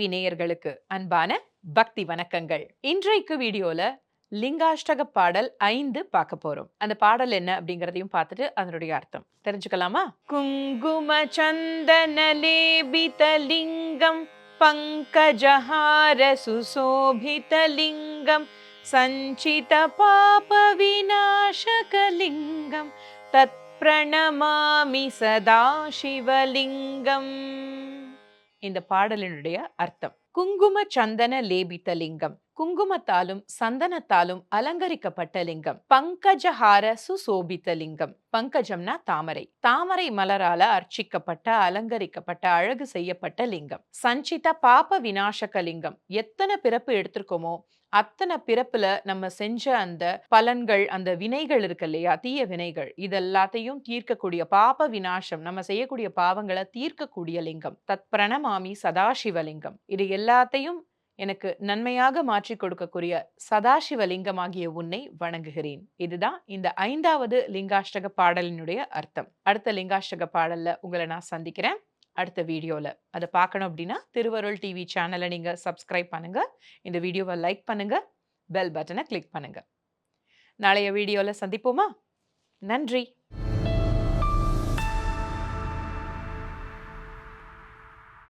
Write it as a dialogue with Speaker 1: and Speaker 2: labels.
Speaker 1: TV நேயர்களுக்கு அன்பான பக்தி வணக்கங்கள். இன்றைக்கு வீடியோல லிங்காஷ்டக பாடல் 5 பார்க்க போறோம். அந்த பாடல் என்ன அப்படிங்கறதையும் பார்த்துட்டு அதனுடைய அர்த்தம் தெரிஞ்சுக்கலாமா? குங்கும சந்தன லேபித லிங்கம் பங்கஜஹார சுசோபித லிங்கம் சஞ்சித பாப விநாசக லிங்கம் தத் பிரணமாமி சதா சிவலிங்கம். இந்த பாடலினுடைய அர்த்தம் குங்கும சந்தன லேபித்த லிங்கம், குங்குமத்தாலும் சந்தனத்தாலும் அலங்கரிக்கப்பட்ட லிங்கம். பங்கஜஹார சுசோபித்த லிங்கம், பங்கஜம்னா தாமரை, தாமரை மலரால அர்ச்சிக்கப்பட்ட அலங்கரிக்கப்பட்ட அழகு செய்யப்பட்ட லிங்கம். சஞ்சித பாப விநாசக லிங்கம், எத்தனை பிறப்பு எடுத்திருக்கோமோ அத்தனை பிறப்புல நம்ம செஞ்ச அந்த பலன்கள், அந்த வினைகள் இருக்கு இல்லையா, தீய வினைகள், இதெல்லாத்தையும் தீர்க்கக்கூடிய பாப விநாசம், நம்ம செய்யக்கூடிய பாவங்களை தீர்க்கக்கூடிய லிங்கம். தத் பிரணமாமி சதாசிவலிங்கம், இது எல்லாத்தையும் எனக்கு நன்மையாக மாற்றி கொடுக்கக்கூடிய சதாசிவலிங்கமாகிய உன்னை வணங்குகிறேன். இதுதான் இந்த 5வது லிங்காஷ்டக பாடலினுடைய அர்த்தம். அடுத்த லிங்காஷ்டக பாடல்ல உங்களை நான் சந்திக்கிறேன். அடுத்த வீடியோல அதை பார்க்கணும் அப்படின்னா திருவருள் டிவி சேனலை நீங்க சப்ஸ்கிரைப் பண்ணுங்க, இந்த வீடியோவை லைக் பண்ணுங்க, பெல் பட்டனை கிளிக் பண்ணுங்க. நாளைய வீடியோல சந்திப்போமா? நன்றி.